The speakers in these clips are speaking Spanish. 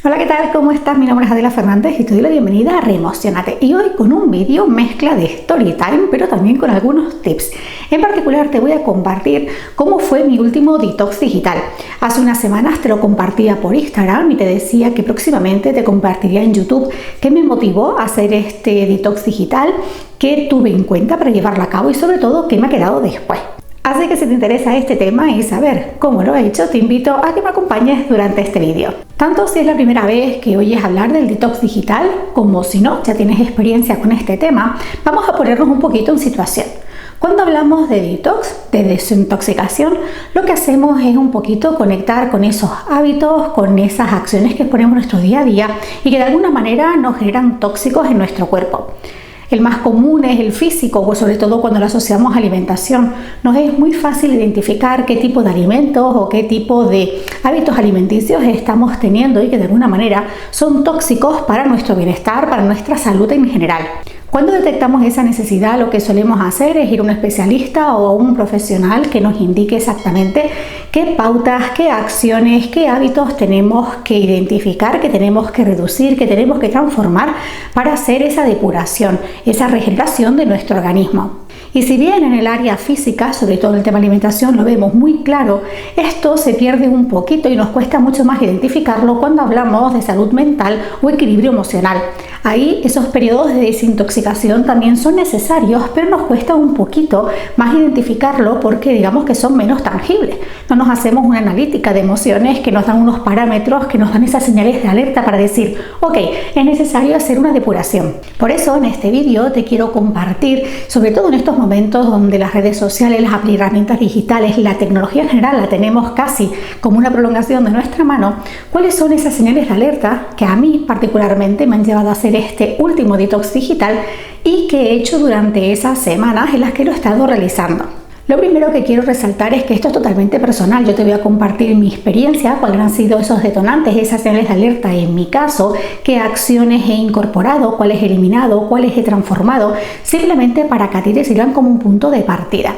Hola, ¿qué tal? ¿Cómo estás? Mi nombre es Adela Fernández y te doy la bienvenida a Reemocionate. Y hoy con un vídeo mezcla de Storytime, pero también con algunos tips. En particular te voy a compartir cómo fue mi último detox digital. Hace unas semanas te lo compartía por Instagram y te decía que próximamente te compartiría en YouTube qué me motivó a hacer este detox digital, qué tuve en cuenta para llevarlo a cabo y sobre todo qué me ha quedado después. Así que si te interesa este tema y saber cómo lo he hecho, te invito a que me acompañes durante este vídeo. Tanto si es la primera vez que oyes hablar del detox digital, como si no, ya tienes experiencia con este tema, vamos a ponernos un poquito en situación. Cuando hablamos de detox, de desintoxicación, lo que hacemos es un poquito conectar con esos hábitos, con esas acciones que ponemos en nuestro día a día y que de alguna manera nos generan tóxicos en nuestro cuerpo. El más común es el físico, pues sobre todo cuando lo asociamos a alimentación. Nos es muy fácil identificar qué tipo de alimentos o qué tipo de hábitos alimenticios estamos teniendo y que de alguna manera son tóxicos para nuestro bienestar, para nuestra salud en general. Cuando detectamos esa necesidad, lo que solemos hacer es ir a un especialista o a un profesional que nos indique exactamente qué pautas, qué acciones, qué hábitos tenemos que identificar, que tenemos que reducir, que tenemos que transformar para hacer esa depuración, esa regeneración de nuestro organismo. Y si bien en el área física, sobre todo en el tema alimentación, lo vemos muy claro, esto se pierde un poquito y nos cuesta mucho más identificarlo cuando hablamos de salud mental o equilibrio emocional. Ahí esos periodos de desintoxicación también son necesarios, pero nos cuesta un poquito más identificarlo porque digamos que son menos tangibles. No nos hacemos una analítica de emociones que nos dan unos parámetros, que nos dan esas señales de alerta para decir, ok, es necesario hacer una depuración. Por eso en este vídeo te quiero compartir, sobre todo en estos momentos donde las redes sociales, las herramientas digitales, la tecnología en general la tenemos casi como una prolongación de nuestra mano, cuáles son esas señales de alerta que a mí particularmente me han llevado a hacer este último detox digital y que he hecho durante esas semanas en las que lo he estado realizando. Lo primero que quiero resaltar es que esto es totalmente personal. Yo te voy a compartir mi experiencia, cuáles han sido esos detonantes, esas señales de alerta en mi caso, qué acciones he incorporado, cuáles he eliminado, cuáles he transformado, simplemente para que a ti te sirvan como un punto de partida.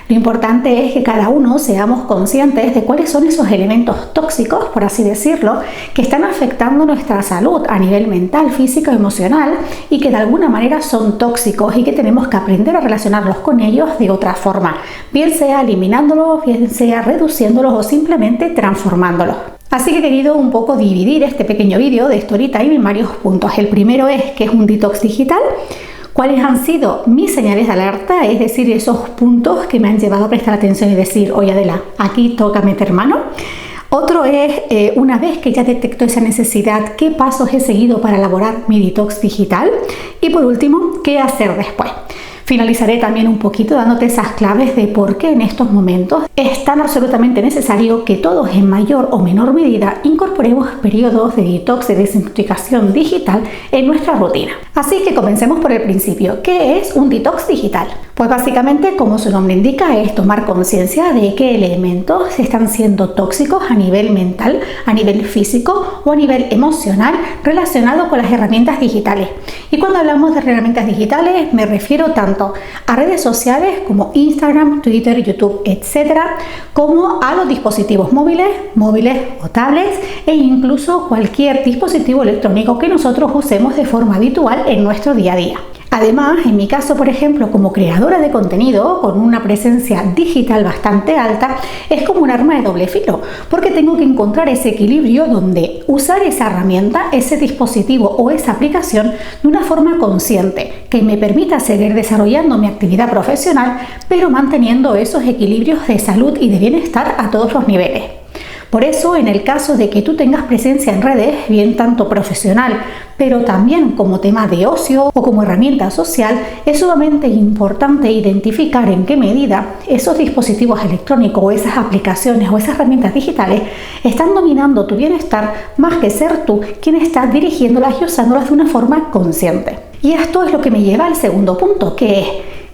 Lo importante es que cada uno seamos conscientes de cuáles son esos elementos tóxicos, por así decirlo, que están afectando nuestra salud a nivel mental, físico, emocional y que de alguna manera son tóxicos y que tenemos que aprender a relacionarlos con ellos de otra forma, bien sea eliminándolos, bien sea reduciéndolos o simplemente transformándolos. Así que he querido un poco dividir este pequeño vídeo de Storytime en varios puntos. El primero es qué es un detox digital. ¿Cuáles han sido mis señales de alerta? Es decir, esos puntos que me han llevado a prestar atención y decir, oye Adela, aquí toca meter mano. Otro es, una vez que ya detecto esa necesidad, ¿qué pasos he seguido para elaborar mi detox digital? Y por último, ¿qué hacer después? Finalizaré también un poquito dándote esas claves de por qué en estos momentos es tan absolutamente necesario que todos en mayor o menor medida incorporemos periodos de detox, de desintoxicación digital en nuestra rutina. Así que comencemos por el principio. ¿Qué es un detox digital? Pues básicamente, como su nombre indica, es tomar conciencia de qué elementos están siendo tóxicos a nivel mental, a nivel físico o a nivel emocional relacionado con las herramientas digitales. Y cuando hablamos de herramientas digitales me refiero tanto a redes sociales como Instagram, Twitter, YouTube, etcétera, como a los dispositivos móviles o tablets e incluso cualquier dispositivo electrónico que nosotros usemos de forma habitual en nuestro día a día. Además, en mi caso, por ejemplo, como creadora de contenido con una presencia digital bastante alta, es como un arma de doble filo, porque tengo que encontrar ese equilibrio donde usar esa herramienta, ese dispositivo o esa aplicación de una forma consciente, que me permita seguir desarrollando mi actividad profesional, pero manteniendo esos equilibrios de salud y de bienestar a todos los niveles. Por eso, en el caso de que tú tengas presencia en redes, bien tanto profesional, pero también como tema de ocio o como herramienta social, es sumamente importante identificar en qué medida esos dispositivos electrónicos o esas aplicaciones o esas herramientas digitales están dominando tu bienestar más que ser tú quien está dirigiéndolas y usándolas de una forma consciente. Y esto es lo que me lleva al segundo punto, que es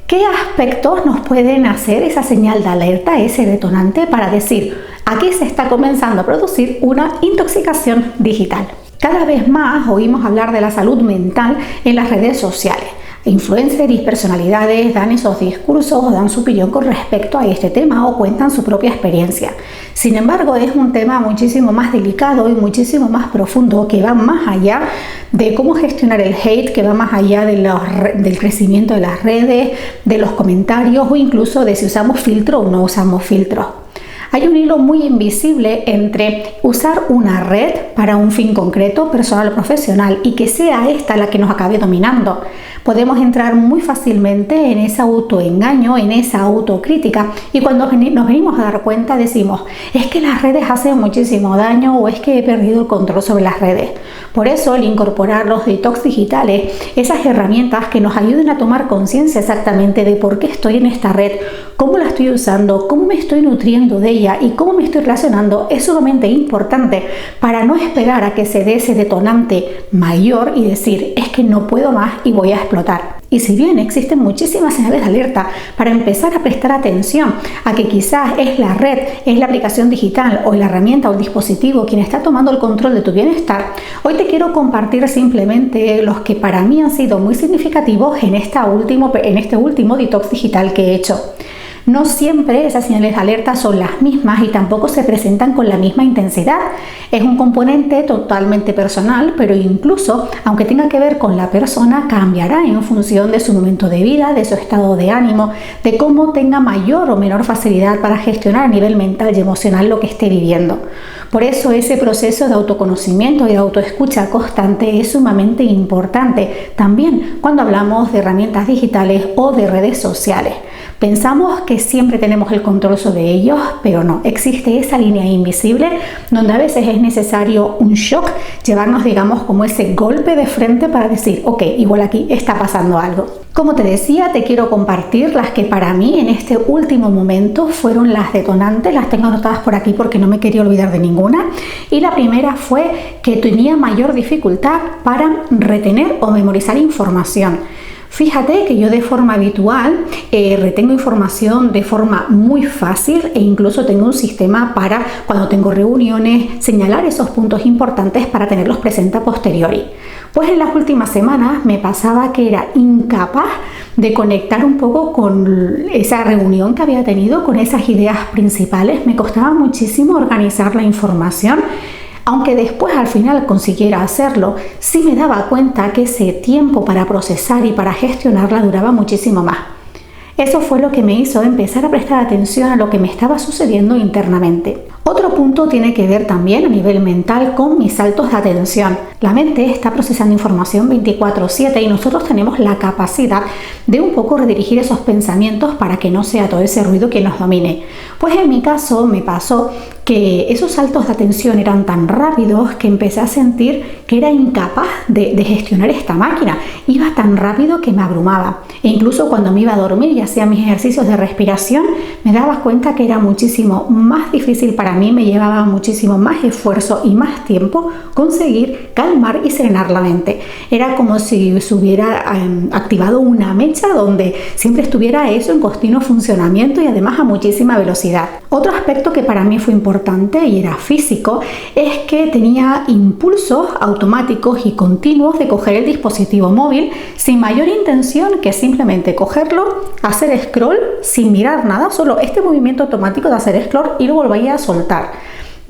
¿qué aspectos nos pueden hacer esa señal de alerta, ese detonante para decir aquí se está comenzando a producir una intoxicación digital? Cada vez más oímos hablar de la salud mental en las redes sociales. influencers y personalidades dan esos discursos o dan su opinión con respecto a este tema o cuentan su propia experiencia. Sin embargo, es un tema muchísimo más delicado y muchísimo más profundo, que va más allá de cómo gestionar el hate, que va más allá del crecimiento de las redes, de los comentarios o incluso de si usamos filtro o no usamos filtro. Hay un hilo muy invisible entre usar una red para un fin concreto, personal o profesional, y que sea esta la que nos acabe dominando. Podemos entrar muy fácilmente en ese autoengaño, en esa autocrítica, y cuando nos venimos a dar cuenta decimos, es que las redes hacen muchísimo daño o es que he perdido el control sobre las redes. Por eso el incorporar los detox digitales, esas herramientas que nos ayuden a tomar conciencia exactamente de por qué estoy en esta red, cómo la estoy usando, cómo me estoy nutriendo de ella y cómo me estoy relacionando, es sumamente importante para no esperar a que se dé ese detonante mayor y decir, es que no puedo más y voy a explotar. Y si bien existen muchísimas señales de alerta para empezar a prestar atención a que quizás es la red, es la aplicación digital o la herramienta o el dispositivo quien está tomando el control de tu bienestar, hoy te quiero compartir simplemente los que para mí han sido muy significativos en este último detox digital que he hecho. No siempre esas señales de alerta son las mismas y tampoco se presentan con la misma intensidad. Es un componente totalmente personal, pero incluso, aunque tenga que ver con la persona, cambiará en función de su momento de vida, de su estado de ánimo, de cómo tenga mayor o menor facilidad para gestionar a nivel mental y emocional lo que esté viviendo. Por eso ese proceso de autoconocimiento y de autoescucha constante es sumamente importante, también cuando hablamos de herramientas digitales o de redes sociales. Pensamos que siempre tenemos el control sobre ellos, pero no, existe esa línea invisible donde a veces es necesario un shock, llevarnos, digamos, como ese golpe de frente para decir, ok, igual aquí está pasando algo. Como te decía, te quiero compartir las que para mí en este último momento fueron las detonantes, las tengo anotadas por aquí porque no me quería olvidar de ninguna. Y la primera fue que tenía mayor dificultad para retener o memorizar información. Fíjate que yo de forma habitual retengo información de forma muy fácil e incluso tengo un sistema para cuando tengo reuniones señalar esos puntos importantes para tenerlos presentes a posteriori. Pues en las últimas semanas me pasaba que era incapaz de conectar un poco con esa reunión que había tenido, con esas ideas principales. Me costaba muchísimo organizar la información. Aunque después al final consiguiera hacerlo, sí me daba cuenta que ese tiempo para procesar y para gestionarla duraba muchísimo más. Eso fue lo que me hizo empezar a prestar atención a lo que me estaba sucediendo internamente. Otro punto tiene que ver también a nivel mental con mis saltos de atención. La mente está procesando información 24/7 y nosotros tenemos la capacidad de un poco redirigir esos pensamientos para que no sea todo ese ruido que nos domine. Pues en mi caso me pasó que esos saltos de atención eran tan rápidos que empecé a sentir que era incapaz de gestionar esta máquina. Iba tan rápido que me abrumaba. E incluso cuando me iba a dormir y hacía mis ejercicios de respiración, me daba cuenta que era muchísimo más difícil para mí, me llevaba muchísimo más esfuerzo y más tiempo conseguir calmar y serenar la mente. Era como si se hubiera activado una mecha donde siempre estuviera eso en continuo funcionamiento y además a muchísima velocidad. Otro aspecto que para mí fue importante y era físico es que tenía impulsos automáticos y continuos de coger el dispositivo móvil sin mayor intención que simplemente cogerlo, hacer scroll sin mirar nada, solo este movimiento automático de hacer scroll y lo volvía a soltar.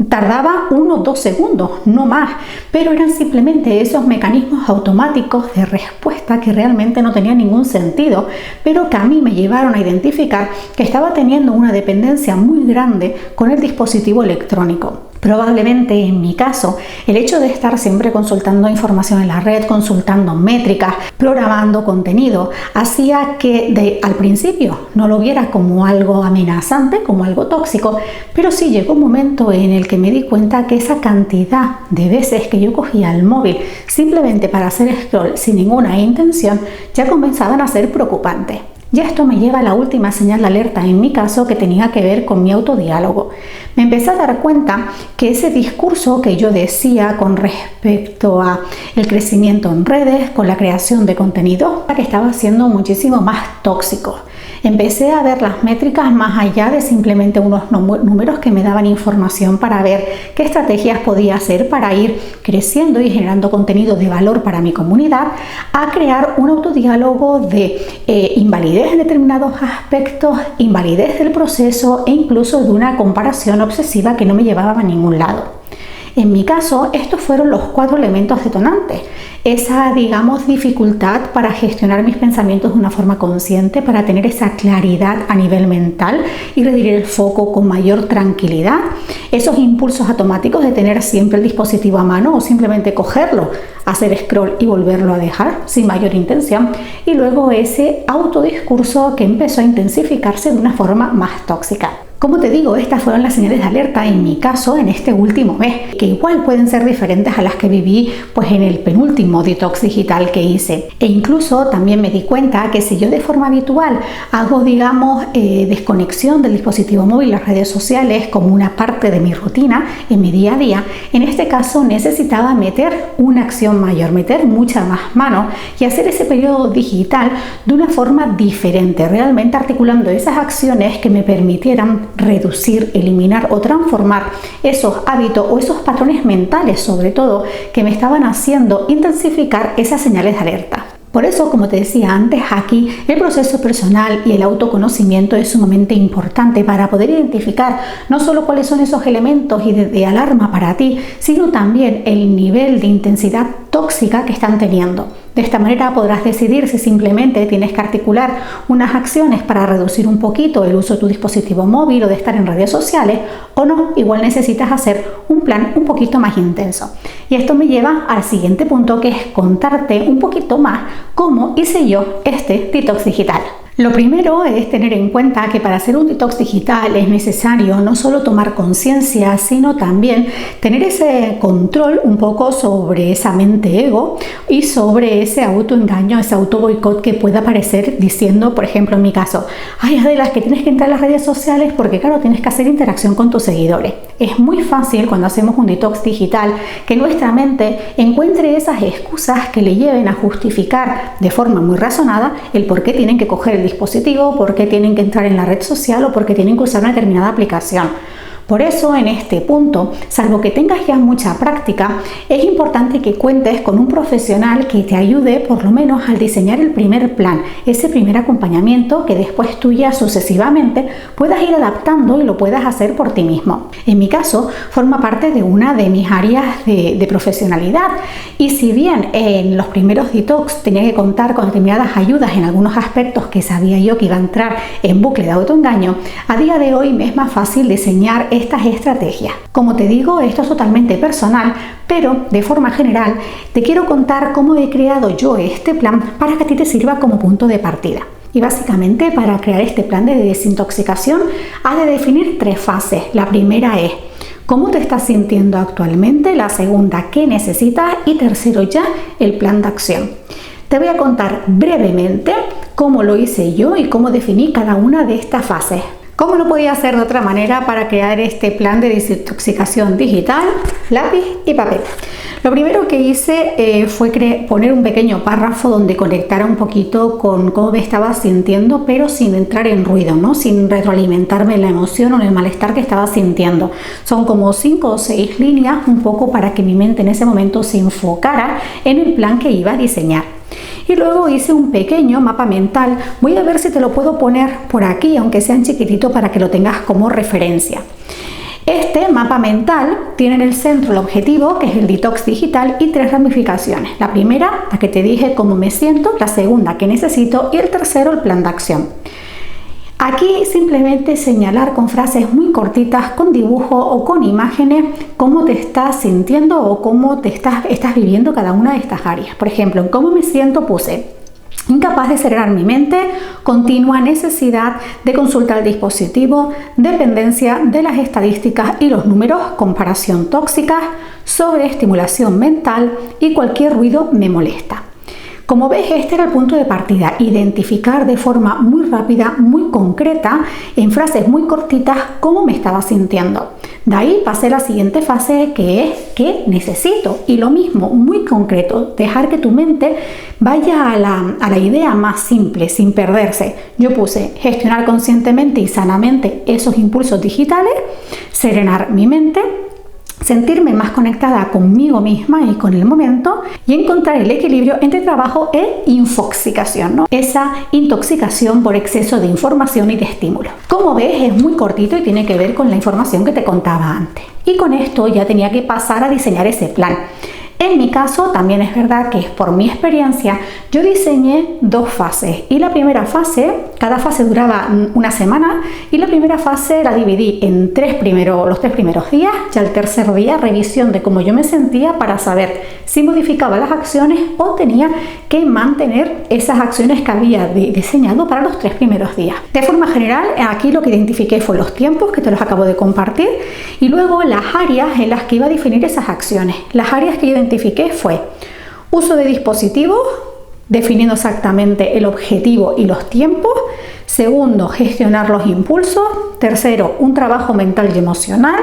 Tardaba 1 o 2 segundos, no más, pero eran simplemente esos mecanismos automáticos de respuesta que realmente no tenían ningún sentido, pero que a mí me llevaron a identificar que estaba teniendo una dependencia muy grande con el dispositivo electrónico. Probablemente en mi caso, el hecho de estar siempre consultando información en la red, consultando métricas, programando contenido, hacía que al principio no lo viera como algo amenazante, como algo tóxico, pero sí llegó un momento en el que me di cuenta que esa cantidad de veces que yo cogía el móvil simplemente para hacer scroll sin ninguna intención ya comenzaban a ser preocupantes. Y esto me lleva a la última señal de alerta en mi caso, que tenía que ver con mi autodiálogo. Me empecé a dar cuenta que ese discurso que yo decía con respecto a el crecimiento en redes, con la creación de contenido, que estaba siendo muchísimo más tóxico. Empecé a ver las métricas más allá de simplemente unos números que me daban información para ver qué estrategias podía hacer para ir creciendo y generando contenido de valor para mi comunidad, a crear un autodiálogo de invalidez en determinados aspectos, invalidez del proceso e incluso de una comparación obsesiva que no me llevaba a ningún lado. En mi caso, estos fueron los 4 elementos detonantes. Esa, digamos, dificultad para gestionar mis pensamientos de una forma consciente, para tener esa claridad a nivel mental y redirigir el foco con mayor tranquilidad. Esos impulsos automáticos de tener siempre el dispositivo a mano o simplemente cogerlo, hacer scroll y volverlo a dejar sin mayor intención. Y luego ese autodiscurso que empezó a intensificarse de una forma más tóxica. Como te digo, estas fueron las señales de alerta en mi caso en este último mes, que igual pueden ser diferentes a las que viví pues en el penúltimo detox digital que hice. E incluso también me di cuenta que si yo de forma habitual hago, digamos, desconexión del dispositivo móvil, las redes sociales, como una parte de mi rutina en mi día a día, en este caso necesitaba meter una acción mayor, meter mucha más mano y hacer ese periodo digital de una forma diferente, realmente articulando esas acciones que me permitieran reducir, eliminar o transformar esos hábitos o esos patrones mentales, sobre todo, que me estaban haciendo intensificar esas señales de alerta. Por eso, como te decía antes, aquí el proceso personal y el autoconocimiento es sumamente importante para poder identificar no solo cuáles son esos elementos y de alarma para ti, sino también el nivel de intensidad tóxica que están teniendo. De esta manera podrás decidir si simplemente tienes que articular unas acciones para reducir un poquito el uso de tu dispositivo móvil o de estar en redes sociales, o no, igual necesitas hacer un plan un poquito más intenso. Y esto me lleva al siguiente punto, que es contarte un poquito más cómo hice yo este detox digital. Lo primero es tener en cuenta que para hacer un detox digital es necesario no solo tomar conciencia, sino también tener ese control un poco sobre esa mente ego y sobre ese autoengaño, ese auto boicot que pueda aparecer diciendo, por ejemplo, en mi caso, ay Adela, que tienes que entrar a las redes sociales porque claro, tienes que hacer interacción con tus seguidores. Es muy fácil cuando hacemos un detox digital que nuestra mente encuentre esas excusas que le lleven a justificar de forma muy razonada el por qué tienen que coger el dispositivo, por qué tienen que entrar en la red social o por qué tienen que usar una determinada aplicación. Por eso, en este punto, salvo que tengas ya mucha práctica, es importante que cuentes con un profesional que te ayude por lo menos al diseñar el primer plan, ese primer acompañamiento que después tú ya sucesivamente puedas ir adaptando y lo puedas hacer por ti mismo. En mi caso, forma parte de una de mis áreas de profesionalidad, y si bien en los primeros detox tenía que contar con determinadas ayudas en algunos aspectos que sabía yo que iba a entrar en bucle de autoengaño, a día de hoy me es más fácil diseñar estas estrategias. Como te digo, esto es totalmente personal, pero de forma general te quiero contar cómo he creado yo este plan para que a ti te sirva como punto de partida. Y básicamente, para crear este plan de desintoxicación has de definir 3 fases. La primera es cómo te estás sintiendo actualmente, la segunda, qué necesitas, y tercero ya, el plan de acción. Te voy a contar brevemente cómo lo hice yo y cómo definí cada una de estas fases. ¿Cómo no podía hacer de otra manera para crear este plan de desintoxicación digital? Lápiz y papel. Lo primero que hice fue poner un pequeño párrafo donde conectara un poquito con cómo me estaba sintiendo, pero sin entrar en ruido, ¿no? Sin retroalimentarme en la emoción o en el malestar que estaba sintiendo. Son como 5 o 6 líneas, un poco para que mi mente en ese momento se enfocara en el plan que iba a diseñar. Y luego hice un pequeño mapa mental. Voy a ver si te lo puedo poner por aquí, aunque sea en chiquitito, para que lo tengas como referencia. Este mapa mental tiene en el centro el objetivo, que es el detox digital, y 3 ramificaciones. La primera, la que te dije, cómo me siento; la segunda, qué necesito; y el tercero, el plan de acción. Aquí simplemente señalar con frases muy cortitas, con dibujo o con imágenes, cómo te estás sintiendo o cómo te estás viviendo cada una de estas áreas. Por ejemplo, en cómo me siento puse: incapaz de serenar mi mente, continua necesidad de consultar el dispositivo, dependencia de las estadísticas y los números, comparación tóxica, sobreestimulación mental y cualquier ruido me molesta. Como ves, este era el punto de partida, identificar de forma muy rápida, muy concreta, en frases muy cortitas, cómo me estaba sintiendo. De ahí pasé a la siguiente fase, que es ¿qué necesito? Y lo mismo, muy concreto, dejar que tu mente vaya a la idea más simple, sin perderse. Yo puse gestionar conscientemente y sanamente esos impulsos digitales, serenar mi mente, sentirme más conectada conmigo misma y con el momento y encontrar el equilibrio entre trabajo e infoxicación, ¿no? Esa intoxicación por exceso de información y de estímulo. Como ves, es muy cortito y tiene que ver con la información que te contaba antes. Y con esto ya tenía que pasar a diseñar ese plan. En mi caso, también es verdad que es por mi experiencia, yo diseñé 2 fases y la primera fase, cada fase duraba una semana y la primera fase la dividí en los 3 primeros días y al tercer día revisión de cómo yo me sentía para saber si modificaba las acciones o tenía que mantener esas acciones que había diseñado para los 3 primeros días. De forma general, aquí lo que identifiqué fue los tiempos, que te los acabo de compartir, y luego las áreas en las que iba a definir esas acciones. Las áreas que yo identifiqué fue uso de dispositivos, definiendo exactamente el objetivo y los tiempos. Segundo, gestionar los impulsos. Tercero, un trabajo mental y emocional.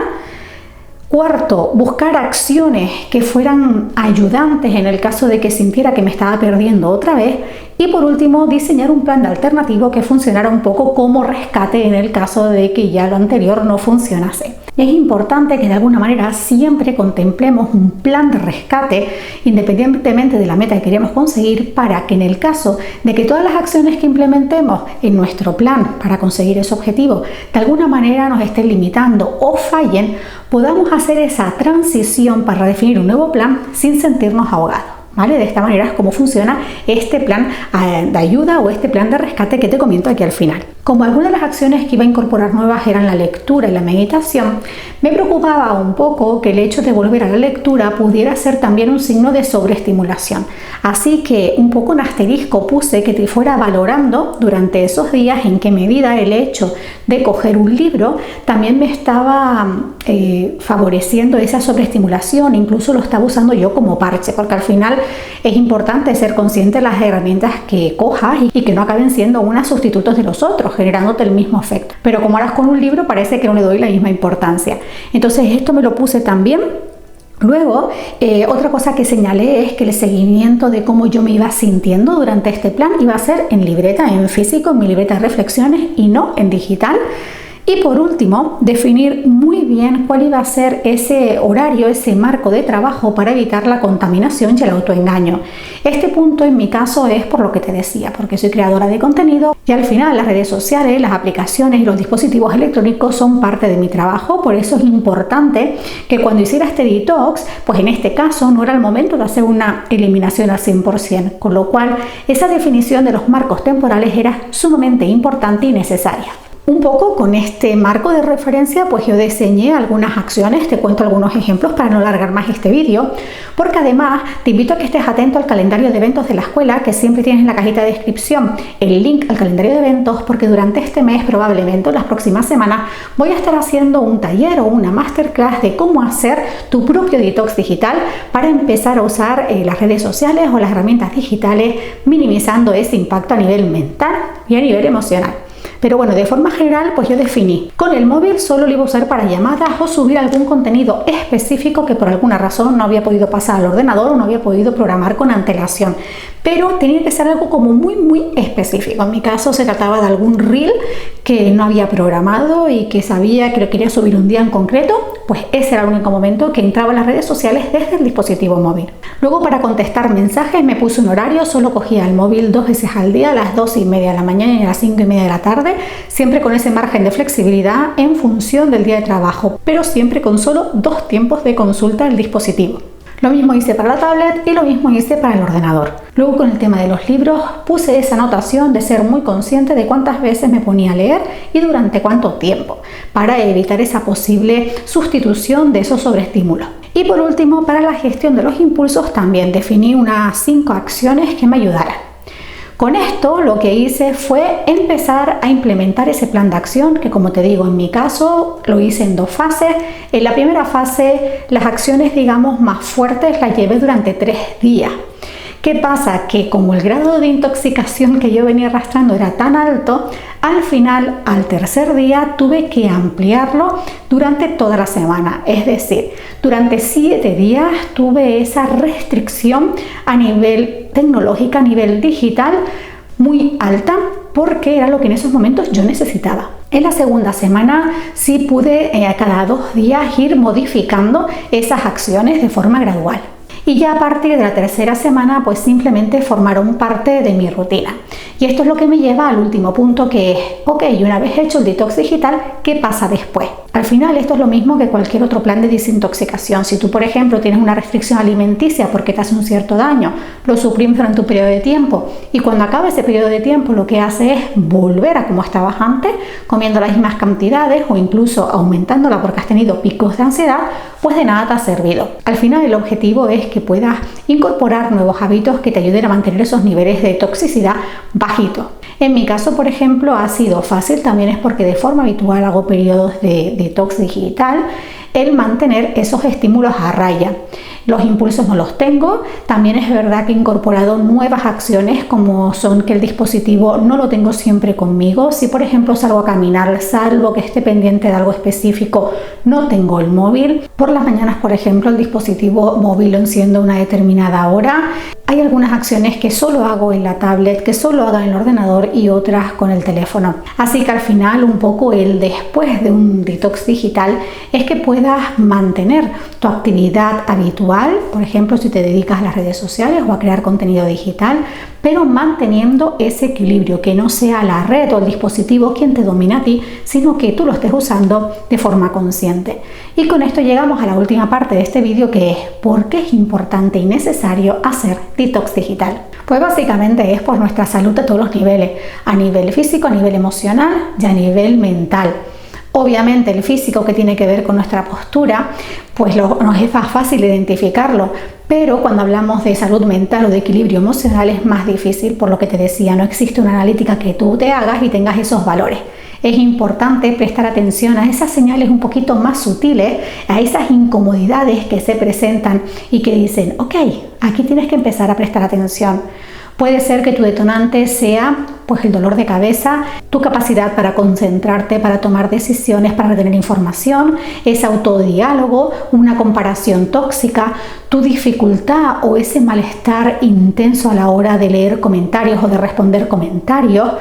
Cuarto, buscar acciones que fueran ayudantes en el caso de que sintiera que me estaba perdiendo otra vez. Y por último, diseñar un plan alternativo que funcionara un poco como rescate en el caso de que ya lo anterior no funcionase. Es importante que de alguna manera siempre contemplemos un plan de rescate independientemente de la meta que queremos conseguir, para que en el caso de que todas las acciones que implementemos en nuestro plan para conseguir ese objetivo de alguna manera nos estén limitando o fallen, podamos hacer esa transición para definir un nuevo plan sin sentirnos ahogados. ¿Vale? De esta manera es como funciona este plan de ayuda o este plan de rescate que te comento aquí al final. Como algunas de las acciones que iba a incorporar nuevas eran la lectura y la meditación, me preocupaba un poco que el hecho de volver a la lectura pudiera ser también un signo de sobreestimulación. Así que un poco en asterisco puse que te fuera valorando durante esos días en qué medida el hecho de coger un libro también me estaba favoreciendo esa sobreestimulación, incluso lo estaba usando yo como parche, porque al final es importante ser consciente de las herramientas que cojas y que no acaben siendo unas sustitutos de los otros, generándote el mismo efecto. Pero como harás con un libro, parece que no le doy la misma importancia. Entonces esto me lo puse también. Luego, otra cosa que señalé es que el seguimiento de cómo yo me iba sintiendo durante este plan iba a ser en libreta, en físico, en mi libreta de reflexiones y no en digital. Y por último, definir muy bien cuál iba a ser ese horario, ese marco de trabajo para evitar la contaminación y el autoengaño. Este punto en mi caso es por lo que te decía, porque soy creadora de contenido y al final las redes sociales, las aplicaciones y los dispositivos electrónicos son parte de mi trabajo. Por eso es importante que cuando hiciera este detox, pues en este caso no era el momento de hacer una eliminación al 100%, con lo cual esa definición de los marcos temporales era sumamente importante y necesaria. Un poco con este marco de referencia, pues yo diseñé algunas acciones, te cuento algunos ejemplos para no alargar más este vídeo, porque además te invito a que estés atento al calendario de eventos de la escuela, que siempre tienes en la cajita de descripción el link al calendario de eventos, porque durante este mes, probablemente las próximas semanas, voy a estar haciendo un taller o una masterclass de cómo hacer tu propio detox digital para empezar a usar las redes sociales o las herramientas digitales, minimizando ese impacto a nivel mental y a nivel emocional. Pero bueno, de forma general, pues yo definí, con el móvil solo lo iba a usar para llamadas o subir algún contenido específico que por alguna razón no había podido pasar al ordenador o no había podido programar con antelación. Pero tenía que ser algo como muy específico. En mi caso se trataba de algún reel que no había programado y que sabía que lo quería subir un día en concreto, pues ese era el único momento que entraba en las redes sociales desde el dispositivo móvil. Luego, para contestar mensajes me puse un horario, solo cogía el móvil 2 veces al día, a las 2:30 de la mañana y a las 5:30 de la tarde, siempre con ese margen de flexibilidad en función del día de trabajo, pero siempre con solo 2 tiempos de consulta del dispositivo. Lo mismo hice para la tablet y lo mismo hice para el ordenador. Luego, con el tema de los libros, puse esa anotación de ser muy consciente de cuántas veces me ponía a leer y durante cuánto tiempo, para evitar esa posible sustitución de esos sobreestímulos. Y por último, para la gestión de los impulsos también definí unas 5 acciones que me ayudaran. Con esto lo que hice fue empezar a implementar ese plan de acción que, como te digo, en mi caso lo hice en 2 fases. En la primera fase las acciones, digamos, más fuertes las llevé durante 3 días. ¿Qué pasa? Que como el grado de intoxicación que yo venía arrastrando era tan alto, al final, al tercer día, tuve que ampliarlo durante toda la semana. Es decir, durante 7 días tuve esa restricción a nivel tecnológico, a nivel digital, muy alta, porque era lo que en esos momentos yo necesitaba. En la segunda semana sí pude cada 2 días ir modificando esas acciones de forma gradual. Y ya a partir de la tercera semana pues simplemente formaron parte de mi rutina. Y esto es lo que me lleva al último punto, que es, ok, una vez hecho el detox digital, ¿qué pasa después? Al final esto es lo mismo que cualquier otro plan de desintoxicación. Si tú, por ejemplo, tienes una restricción alimenticia porque te hace un cierto daño, lo suprimes durante un periodo de tiempo y cuando acaba ese periodo de tiempo lo que hace es volver a como estabas antes, comiendo las mismas cantidades o incluso aumentándola porque has tenido picos de ansiedad, pues de nada te ha servido. Al final el objetivo es que puedas incorporar nuevos hábitos que te ayuden a mantener esos niveles de toxicidad bajitos. En mi caso, por ejemplo, ha sido fácil, también es porque de forma habitual hago periodos de detox digital, el mantener esos estímulos a raya. Los impulsos no los tengo. También es verdad que he incorporado nuevas acciones, como son que el dispositivo no lo tengo siempre conmigo. Si por ejemplo salgo a caminar, salvo que esté pendiente de algo específico, no tengo el móvil. Por las mañanas, por ejemplo, el dispositivo móvil lo enciendo a una determinada hora. Hay algunas acciones que solo hago en la tablet, que solo hago en el ordenador y otras con el teléfono. Así que al final un poco el después de un detox digital es que puedas mantener tu actividad habitual, por ejemplo si te dedicas a las redes sociales o a crear contenido digital, pero manteniendo ese equilibrio, que no sea la red o el dispositivo quien te domina a ti, sino que tú lo estés usando de forma consciente. Y con esto llegamos a la última parte de este vídeo, que es ¿por qué es importante y necesario hacer detox digital? Pues básicamente es por nuestra salud a todos los niveles, a nivel físico, a nivel emocional y a nivel mental. Obviamente el físico, que tiene que ver con nuestra postura, pues nos es más fácil identificarlo, pero cuando hablamos de salud mental o de equilibrio emocional es más difícil, por lo que te decía, no existe una analítica que tú te hagas y tengas esos valores. Es importante prestar atención a esas señales un poquito más sutiles, a esas incomodidades que se presentan y que dicen, ok, aquí tienes que empezar a prestar atención. Puede ser que tu detonante sea pues el dolor de cabeza, tu capacidad para concentrarte, para tomar decisiones, para retener información, ese autodiálogo, una comparación tóxica, tu dificultad o ese malestar intenso a la hora de leer comentarios o de responder comentarios.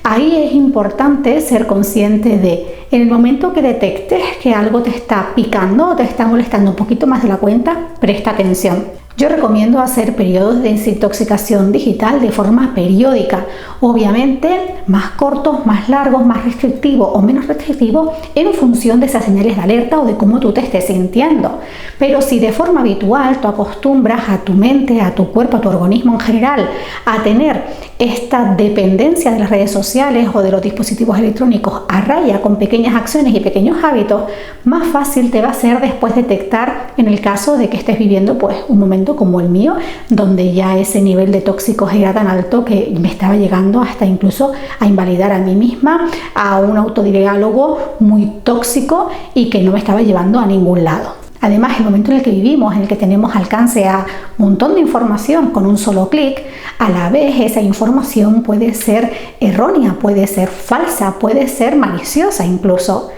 Ahí es importante ser consciente de, en el momento que detectes que algo te está picando o te está molestando un poquito más de la cuenta, presta atención. Yo recomiendo hacer periodos de desintoxicación digital de forma periódica, obviamente más cortos, más largos, más restrictivos o menos restrictivos en función de esas señales de alerta o de cómo tú te estés sintiendo. Pero si de forma habitual tú acostumbras a tu mente, a tu cuerpo, a tu organismo en general a tener esta dependencia de las redes sociales o de los dispositivos electrónicos a raya con pequeñas acciones y pequeños hábitos, más fácil te va a ser después detectar en el caso de que estés viviendo pues un momento como el mío, donde ya ese nivel de tóxicos era tan alto que me estaba llegando hasta incluso a invalidar a mí misma, a un autodiálogo muy tóxico y que no me estaba llevando a ningún lado. Además, el momento en el que vivimos, en el que tenemos alcance a un montón de información con un solo clic, a la vez esa información puede ser errónea, puede ser falsa, puede ser maliciosa incluso.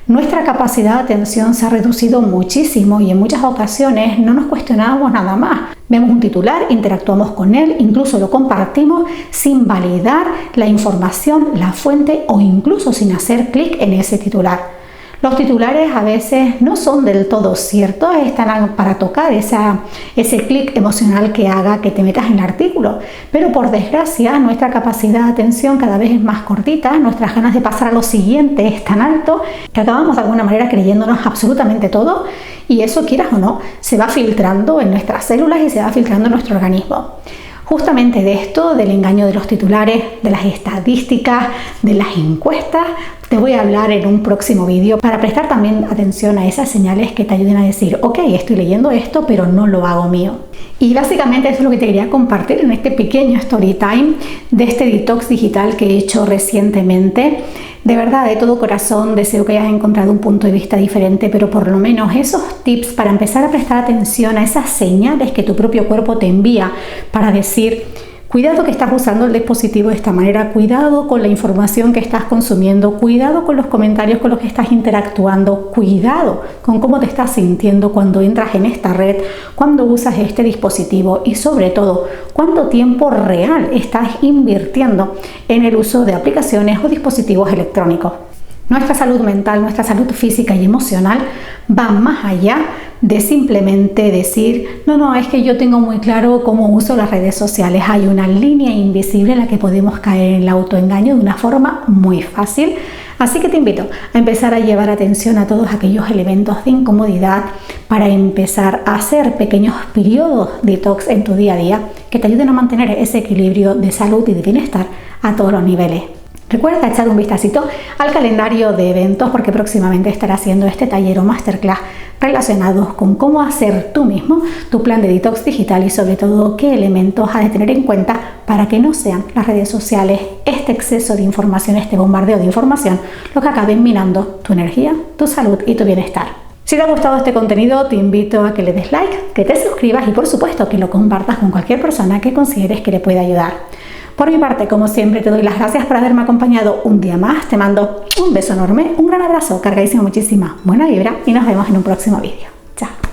Nuestra capacidad de atención se ha reducido muchísimo y en muchas ocasiones no nos cuestionamos nada más. Vemos un titular, interactuamos con él, incluso lo compartimos sin validar la información, la fuente o incluso sin hacer clic en ese titular. Los titulares a veces no son del todo ciertos, están para tocar ese clic emocional que haga que te metas en el artículo. Pero por desgracia, nuestra capacidad de atención cada vez es más cortita, nuestras ganas de pasar a lo siguiente es tan alto que acabamos de alguna manera creyéndonos absolutamente todo, y eso, quieras o no, se va filtrando en nuestras células y se va filtrando en nuestro organismo. Justamente de esto, del engaño de los titulares, de las estadísticas, de las encuestas, te voy a hablar en un próximo vídeo para prestar también atención a esas señales que te ayuden a decir, ok, estoy leyendo esto, pero no lo hago mío. Y básicamente eso es lo que te quería compartir en este pequeño story time de este detox digital que he hecho recientemente. De verdad, de todo corazón, deseo que hayas encontrado un punto de vista diferente, pero por lo menos esos tips para empezar a prestar atención a esas señales que tu propio cuerpo te envía para decir, cuidado que estás usando el dispositivo de esta manera, cuidado con la información que estás consumiendo, cuidado con los comentarios con los que estás interactuando, cuidado con cómo te estás sintiendo cuando entras en esta red, cuando usas este dispositivo y sobre todo, cuánto tiempo real estás invirtiendo en el uso de aplicaciones o dispositivos electrónicos. Nuestra salud mental, nuestra salud física y emocional va más allá de simplemente decir, no, es que yo tengo muy claro cómo uso las redes sociales. Hay una línea invisible en la que podemos caer en el autoengaño de una forma muy fácil. Así que te invito a empezar a llevar atención a todos aquellos elementos de incomodidad para empezar a hacer pequeños periodos detox en tu día a día que te ayuden a mantener ese equilibrio de salud y de bienestar a todos los niveles. Recuerda echar un vistacito al calendario de eventos porque próximamente estaré haciendo este taller o masterclass relacionados con cómo hacer tú mismo tu plan de detox digital y sobre todo qué elementos has de tener en cuenta para que no sean las redes sociales, este exceso de información, este bombardeo de información, lo que acaben minando tu energía, tu salud y tu bienestar. Si te ha gustado este contenido, te invito a que le des like, que te suscribas y por supuesto que lo compartas con cualquier persona que consideres que le pueda ayudar. Por mi parte, como siempre, te doy las gracias por haberme acompañado un día más. Te mando un beso enorme, un gran abrazo, cargadísimo, muchísima buena vibra y nos vemos en un próximo vídeo. Chao.